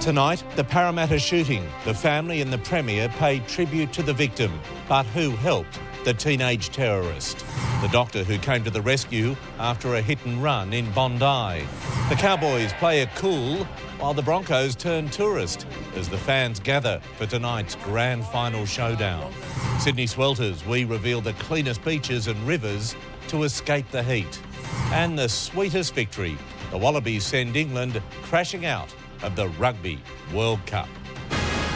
Tonight, the Parramatta shooting. The family and the Premier paid tribute to the victim. But who helped the teenage terrorist? The doctor who came to the rescue after a hit and run in Bondi. The Cowboys play it cool while the Broncos turn tourist as the fans gather for tonight's Grand Final showdown. Sydney Swelters, we reveal the cleanest beaches and rivers to escape the heat. And the sweetest victory. The Wallabies send England crashing out of the Rugby World Cup.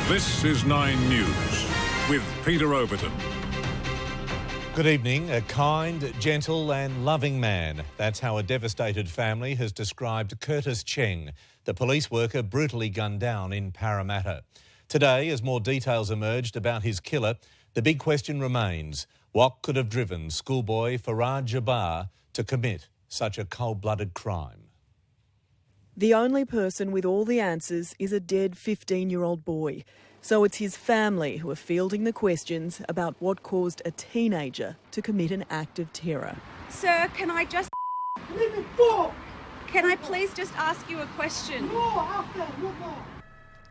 This is 9 News with Peter Overton. Good evening. A kind, gentle and loving man. That's how a devastated family has described Curtis Cheng, the police worker brutally gunned down in Parramatta. Today, as more details emerged about his killer, the big question remains: what could have driven schoolboy Faraj Jabbar to commit such a cold-blooded crime? The only person with all the answers is a dead 15-year-old boy. So it's his family who are fielding the questions about what caused a teenager to commit an act of terror. Sir, can I please just ask you a question?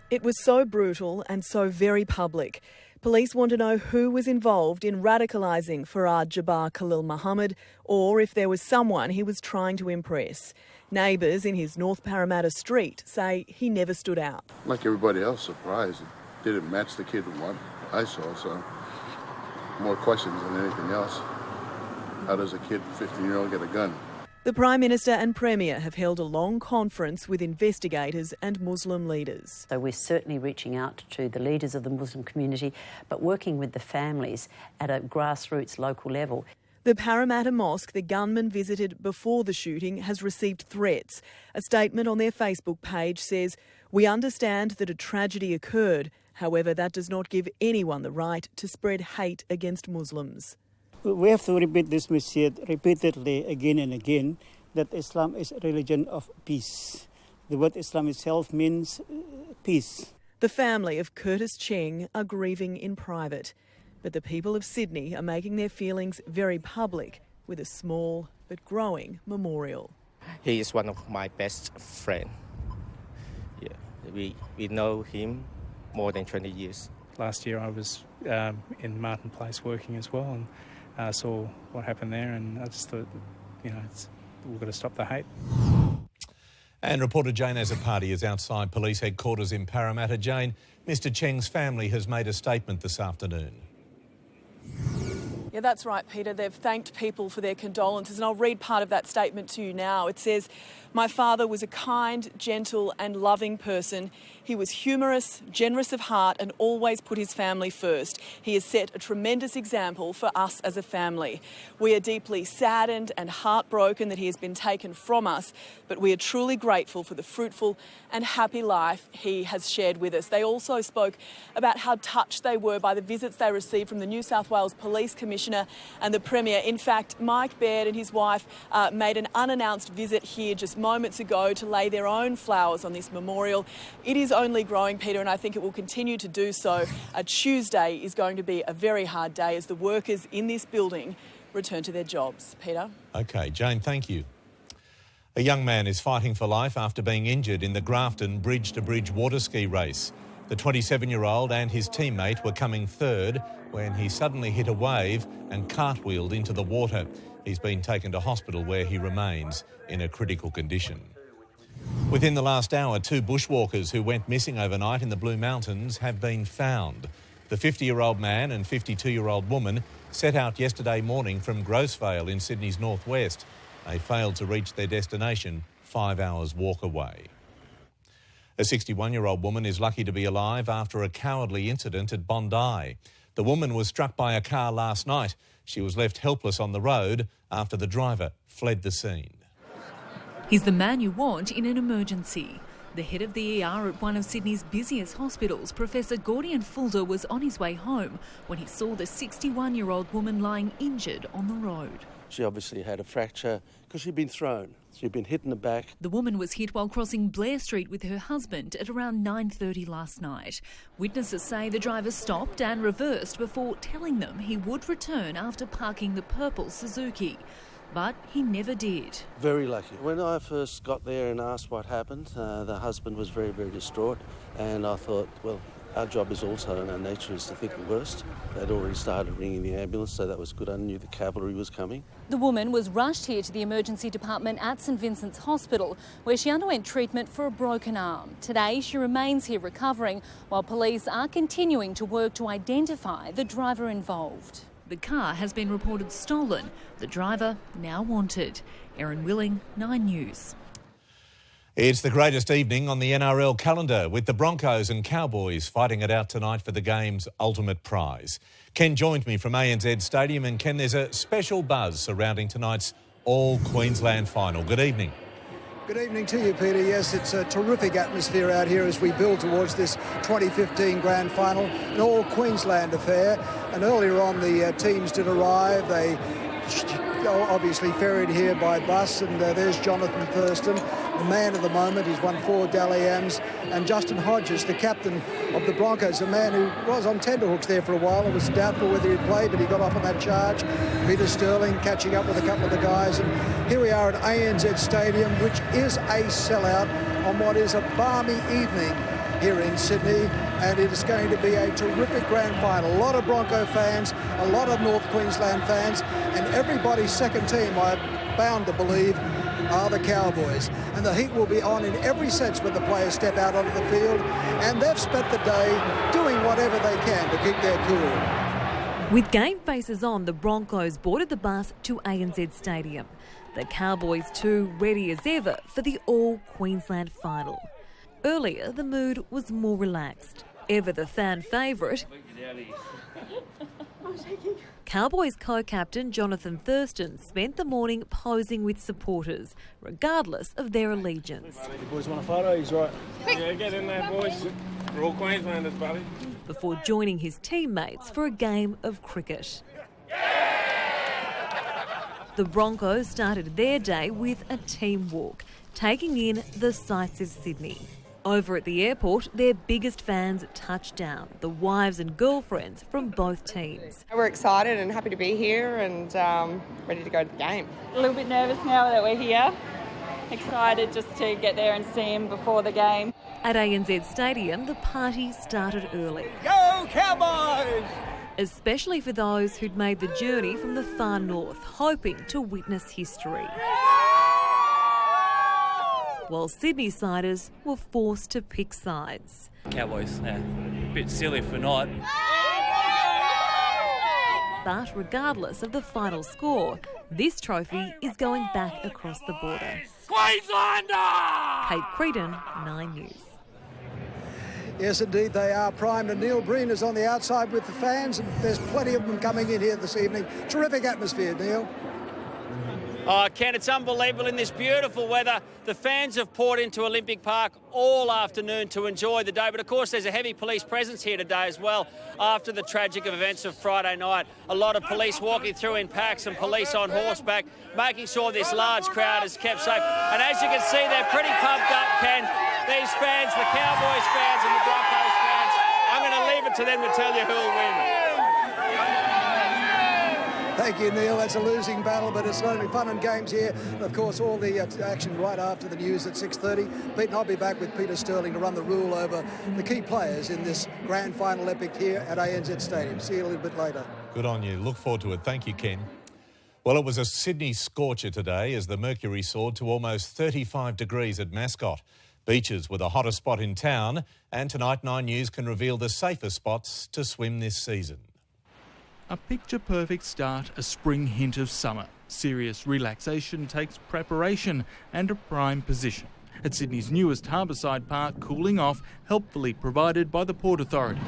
It was so brutal and so very public. Police want to know who was involved in radicalising Faraj Jabbar Khalil Muhammad, or if there was someone he was trying to impress. Neighbours in his North Parramatta street say he never stood out. Like everybody else, surprised. It didn't match the kid what I saw, so more questions than anything else. How does a kid, 15-year-old, get a gun? The Prime Minister and Premier have held a long conference with investigators and Muslim leaders. So we're certainly reaching out to the leaders of the Muslim community, but working with the families at a grassroots local level. The Parramatta Mosque the gunman visited before the shooting has received threats. A statement on their Facebook page says, "We understand that a tragedy occurred. However, that does not give anyone the right to spread hate against Muslims." We have to repeat this message repeatedly again and again, that Islam is a religion of peace. The word Islam itself means peace. The family of Curtis Cheng are grieving in private, but the people of Sydney are making their feelings very public with a small but growing memorial. He is one of my best friends. Yeah, we know him more than 20 years. Last year I was in Martin Place working as well, and saw what happened there, and I just thought, we've got to stop the hate. And reporter Jane Azzopardi is outside police headquarters in Parramatta. Jane, Mr Cheng's family has made a statement this afternoon. Yeah, that's right, Peter. They've thanked people for their condolences, and I'll read part of that statement to you now. It says, "My father was a kind, gentle and loving person. He was humorous, generous of heart and always put his family first. He has set a tremendous example for us as a family. We are deeply saddened and heartbroken that he has been taken from us, but we are truly grateful for the fruitful and happy life he has shared with us." They also spoke about how touched they were by the visits they received from the New South Wales Police Commissioner and the Premier. In fact, Mike Baird and his wife made an unannounced visit here just moments ago to lay their own flowers on this memorial. It is only growing, Peter, and I think it will continue to do so. Tuesday is going to be a very hard day as the workers in this building return to their jobs. Peter? OK, Jane, thank you. A young man is fighting for life after being injured in the Grafton bridge-to-bridge water ski race. The 27-year-old and his teammate were coming third when he suddenly hit a wave and cartwheeled into the water. He's been taken to hospital where he remains in a critical condition. Within the last hour, 2 bushwalkers who went missing overnight in the Blue Mountains have been found. The 50-year-old man and 52-year-old woman set out yesterday morning from Grosvale in Sydney's northwest. They failed to reach their destination 5 hours walk away. A 61-year-old woman is lucky to be alive after a cowardly incident at Bondi. The woman was struck by a car last night. She was left helpless on the road after the driver fled the scene. He's the man you want in an emergency. The head of the ER at one of Sydney's busiest hospitals, Professor Gordian Fulder, was on his way home when he saw the 61-year-old woman lying injured on the road. She obviously had a fracture because she'd been thrown. She'd been hit in the back. The woman was hit while crossing Blair Street with her husband at around 9:30 last night. Witnesses say the driver stopped and reversed before telling them he would return after parking the purple Suzuki. but he never did. Very lucky. When I first got there and asked what happened, the husband was very, very distraught. And I thought, well, our job is also, and our nature is to think the worst. They'd already started ringing the ambulance, so that was good. I knew the cavalry was coming. The woman was rushed here to the emergency department at St Vincent's Hospital, where she underwent treatment for a broken arm. Today, she remains here recovering, while police are continuing to work to identify the driver involved. The car has been reported stolen. The driver now wanted. Erin Willing, 9 News. It's the greatest evening on the NRL calendar, with the Broncos and Cowboys fighting it out tonight for the game's ultimate prize. Ken joined me from ANZ Stadium, and Ken, there's a special buzz surrounding tonight's All-Queensland final. Good evening. Good evening to you, Peter. Yes, it's a terrific atmosphere out here as we build towards this 2015 Grand Final, an all-Queensland affair. And earlier on, the teams did arrive. They obviously ferried here by bus, and there's Jonathan Thurston, the man of the moment. He's won 4 Dally Ms, and Justin Hodges, the captain of the Broncos, a man who was on tenterhooks there for a while. It was doubtful whether he'd play, but he got off on that charge. Peter Sterling catching up with a couple of the guys, and here we are at ANZ Stadium, which is a sellout on what is a balmy evening here in Sydney, and it is going to be a terrific grand final. A lot of Bronco fans, a lot of North Queensland fans, and everybody's second team, I'm bound to believe, are the Cowboys. And the heat will be on in every sense when the players step out onto the field, and they've spent the day doing whatever they can to keep their cool. With game faces on, the Broncos boarded the bus to ANZ Stadium. The Cowboys too ready as ever for the All-Queensland final. Earlier, the mood was more relaxed. Ever the fan favourite, Cowboys co-captain Jonathan Thurston spent the morning posing with supporters, regardless of their allegiance. You boys want a photo? He's right. Yeah, get in there, boys. We're all Queenslanders, buddy. Before joining his teammates for a game of cricket. The Broncos started their day with a team walk, taking in the sights of Sydney. Over at the airport, their biggest fans touched down, the wives and girlfriends from both teams. We're excited and happy to be here and ready to go to the game. A little bit nervous now that we're here. Excited just to get there and see him before the game. At ANZ Stadium, the party started early. Go Cowboys! Especially for those who'd made the journey from the far north, hoping to witness history. While Sydney-siders were forced to pick sides. Cowboys, a bit silly for not. But regardless of the final score, this trophy is going back across the border. Queenslander! Kate Creedon, 9 News. Yes, indeed, they are primed, and Neil Breen is on the outside with the fans, and there's plenty of them coming in here this evening. Terrific atmosphere, Neil. Oh, Ken, it's unbelievable in this beautiful weather. The fans have poured into Olympic Park all afternoon to enjoy the day. But, of course, there's a heavy police presence here today as well after the tragic events of Friday night. A lot of police walking through in packs and police on horseback, making sure this large crowd is kept safe. And as you can see, they're pretty pumped up, Ken. These fans, the Cowboys fans and the Broncos fans, I'm going to leave it to them to tell you who'll win. Thank you, Neil. That's a losing battle, but it's going to be fun and games here. And of course, all the action right after the news at 6:30. Pete and I'll be back with Peter Sterling to run the rule over the key players in this grand final epic here at ANZ Stadium. See you a little bit later. Good on you. Look forward to it. Thank you, Ken. Well, it was a Sydney scorcher today as the mercury soared to almost 35 degrees at Mascot. Beaches were the hottest spot in town, and tonight 9 News can reveal the safest spots to swim this season. A picture-perfect start, a spring hint of summer. Serious relaxation takes preparation and a prime position. At Sydney's newest harbourside park, cooling off, helpfully provided by the Port Authority.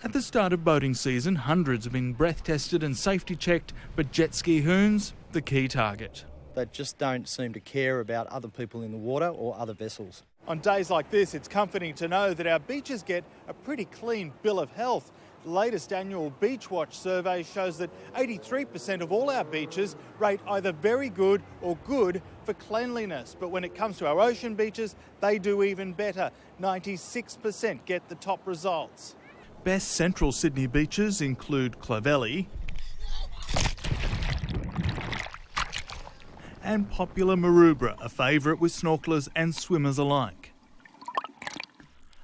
At the start of boating season, hundreds have been breath tested and safety checked, but jet ski hoons, the key target. They just don't seem to care about other people in the water or other vessels. On days like this, it's comforting to know that our beaches get a pretty clean bill of health. The latest annual Beach Watch survey shows that 83% of all our beaches rate either very good or good for cleanliness. But when it comes to our ocean beaches, they do even better. 96% get the top results. Best central Sydney beaches include Clovelly, and popular Maroubra, a favourite with snorkelers and swimmers alike.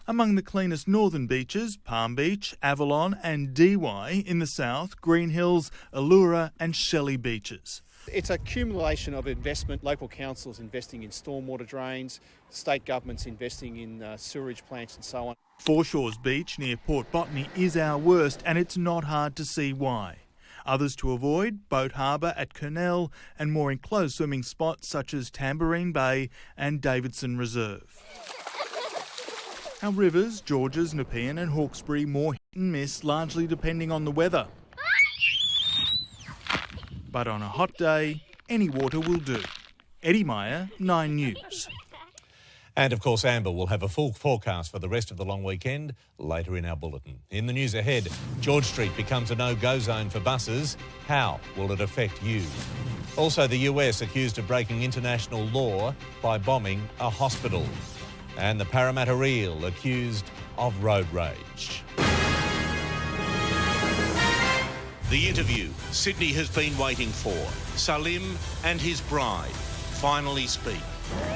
Among the cleanest northern beaches, Palm Beach, Avalon and Dee Why. In the south, Green Hills, Allura and Shelley beaches. It's a accumulation of investment, local councils investing in stormwater drains, state governments investing in sewerage plants and so on. Foreshores Beach near Port Botany is our worst, and it's not hard to see why. Others to avoid, Boat Harbour at Kurnell and more enclosed swimming spots such as Tambourine Bay and Davidson Reserve. Our rivers, Georges, Nepean and Hawkesbury, more hit and miss, largely depending on the weather. But on a hot day, any water will do. Eddie Meyer, 9 News. And of course, Amber will have a full forecast for the rest of the long weekend later in our bulletin. In the news ahead, George Street becomes a no-go zone for buses. How will it affect you? Also, the US accused of breaking international law by bombing a hospital. And the Parramatta Eel accused of road rage. The interview Sydney has been waiting for. Salim and his bride finally speak.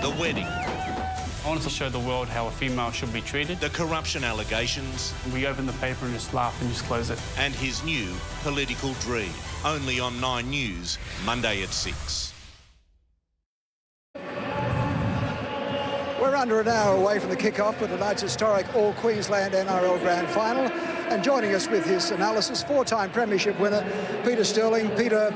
The wedding. I wanted to show the world how a female should be treated. The corruption allegations. We open the paper and just laugh and just close it. And his new political dream. Only on 9 News, Monday at 6. We're under an hour away from the kick-off for tonight's historic All-Queensland NRL Grand Final. And joining us with his analysis, four-time premiership winner, Peter Sterling. Peter,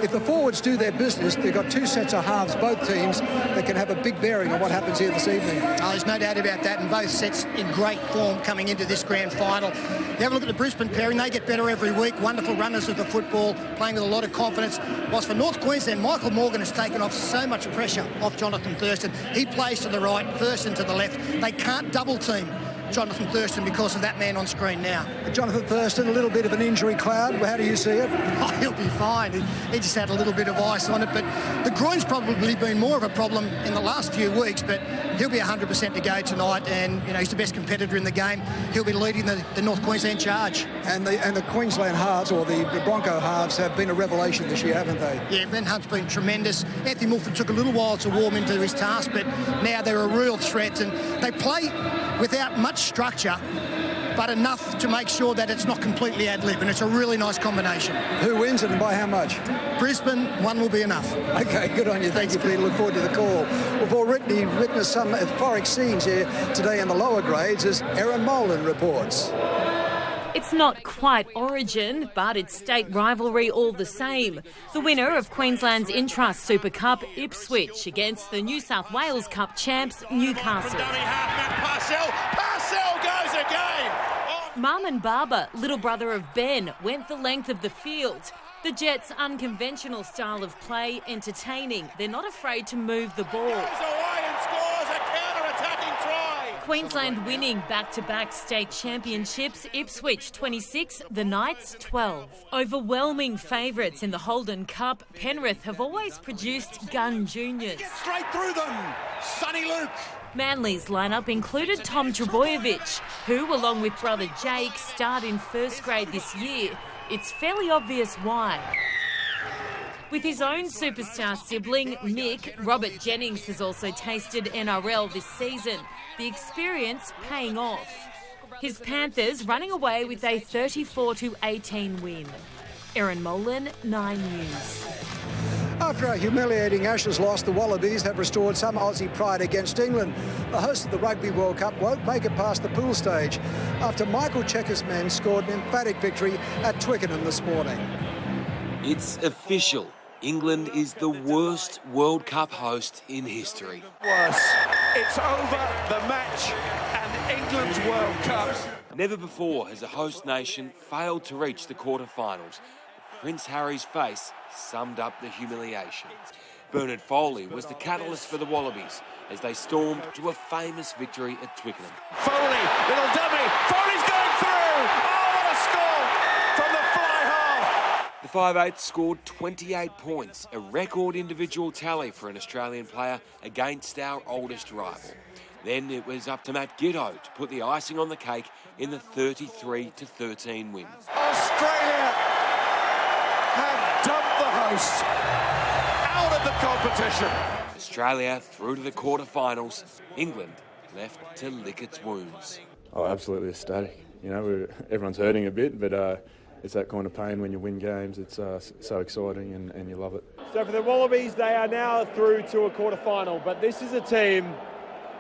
if the forwards do their business, they've got two sets of halves, both teams, that can have a big bearing on what happens here this evening. Oh, there's no doubt about that, and both sets in great form coming into this grand final. You have a look at the Brisbane pairing, they get better every week, wonderful runners of the football, playing with a lot of confidence. Whilst for North Queensland, Michael Morgan has taken off so much pressure off Jonathan Thurston. He plays to the right, Thurston to the left. They can't double-team Jonathan Thurston because of that man on screen now. Jonathan Thurston, a little bit of an injury cloud. How do you see it? Oh, he'll be fine. He just had a little bit of ice on it, but the groin's probably been more of a problem in the last few weeks, but he'll be 100% to go tonight, and he's the best competitor in the game. He'll be leading the North Queensland charge. And the Queensland halves, or the Bronco halves, have been a revelation this year, haven't they? Yeah, Ben Hunt's been tremendous. Anthony Mulford took a little while to warm into his task, but now they're a real threat, and they play without much structure, but enough to make sure that it's not completely ad-lib, and it's a really nice combination. Who wins it and by how much? Brisbane, one will be enough. Okay, good on you. Thank you, Peter. Look forward to the call. We've already witnessed some euphoric scenes here today in the lower grades as Erin Molan reports. It's not quite Origin, but it's state rivalry all the same. The winner of Queensland's Intrust Super Cup, Ipswich, against the New South Wales Cup champs, Newcastle. Parcell goes again! Marmon Barber, little brother of Ben, went the length of the field. The Jets' unconventional style of play, entertaining. They're not afraid to move the ball. Goes away and scores a counter-attacking try. Queensland winning back-to-back state championships, Ipswich 26, the Knights 12. Overwhelming favourites in the Holden Cup, Penrith have always produced gun juniors. Get straight through them, Sonny Luke. Manly's lineup included Tom Trbojevic, who, along with brother Jake, starred in first grade this year. It's fairly obvious why. With his own superstar sibling, Mick, Robert Jennings has also tasted NRL this season, the experience paying off. His Panthers running away with a 34-18 win. Erin Molan, 9 News. After a humiliating Ashes loss, the Wallabies have restored some Aussie pride against England. The host of the Rugby World Cup won't make it past the pool stage after Michael Checker's men scored an emphatic victory at Twickenham this morning. It's official. England is the worst World Cup host in history. Worse. It's over, the match, and England's World Cup. Never before has a host nation failed to reach the quarterfinals. Prince Harry's face summed up the humiliation. Bernard Foley was the catalyst for the Wallabies as they stormed to a famous victory at Twickenham. Foley, little dummy, Foley's going through! Oh, what a score from the fly half! The 5'8" scored 28 points, a record individual tally for an Australian player against our oldest rival. Then it was up to Matt Giddo to put the icing on the cake in the 33-13 win. Australia have dumped the host. out of the competition. Australia through to the quarterfinals. England left to lick its wounds. Oh, absolutely ecstatic. You know, everyone's hurting a bit, but it's that kind of pain when you win games. It's so exciting and you love it. So for the Wallabies, they are now through to a quarter-final, but this is a team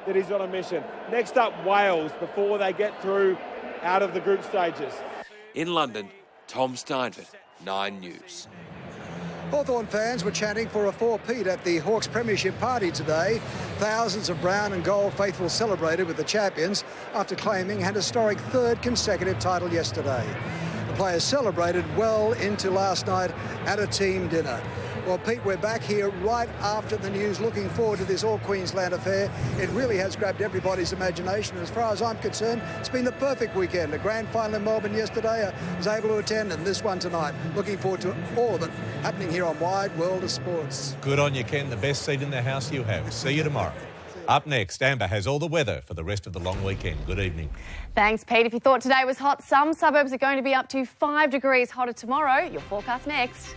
that is on a mission. Next up, Wales, before they get through out of the group stages. In London, Tom Steinford, 9 News. Hawthorn fans were chanting for a four-peat at the Hawks Premiership party today. Thousands of brown and gold faithful celebrated with the champions after claiming an historic third consecutive title yesterday. The players celebrated well into last night at a team dinner. Well, Pete, we're back here right after the news, looking forward to this All-Queensland affair. It really has grabbed everybody's imagination. As far as I'm concerned, it's been the perfect weekend. A grand final in Melbourne yesterday, I was able to attend, and this one tonight. Looking forward to all of it happening here on Wide World of Sports. Good on you, Ken. The best seat in the house you have. See you tomorrow. Up next, Amber has all the weather for the rest of the long weekend. Good evening. Thanks, Pete. If you thought today was hot, some suburbs are going to be up to 5 degrees hotter tomorrow. Your forecast next.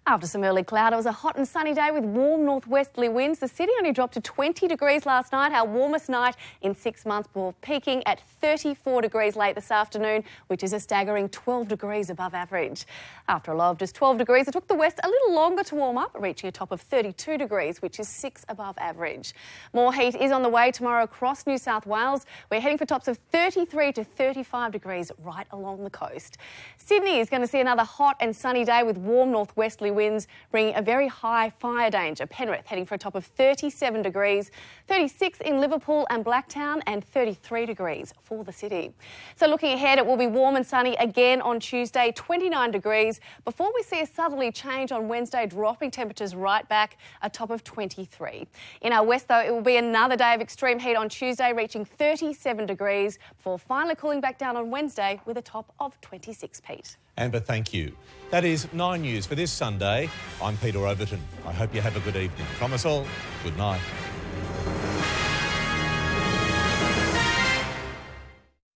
After some early cloud, it was a hot and sunny day with warm northwesterly winds. The city only dropped to 20 degrees last night, our warmest night in 6 months, before peaking at 34 degrees late this afternoon, which is a staggering 12 degrees above average. After a low of just 12 degrees, it took the west a little longer to warm up, reaching a top of 32 degrees, which is 6 above average. More heat is on the way tomorrow across New South Wales. We're heading for tops of 33 to 35 degrees right along the coast. Sydney is going to see another hot and sunny day with warm northwesterly winds, bringing a very high fire danger. Penrith heading for a top of 37 degrees, 36 in Liverpool and Blacktown, and 33 degrees for the city. So looking ahead, it will be warm and sunny again on Tuesday, 29 degrees, before we see a southerly change on Wednesday, dropping temperatures right back a top of 23. In our west, though, it will be another day of extreme heat on Tuesday, reaching 37 degrees, before finally cooling back down on Wednesday with a top of 26, Pete. Amber, thank you. That is 9 News for this Sunday. I'm Peter Overton. I hope you have a good evening. From us all, good night.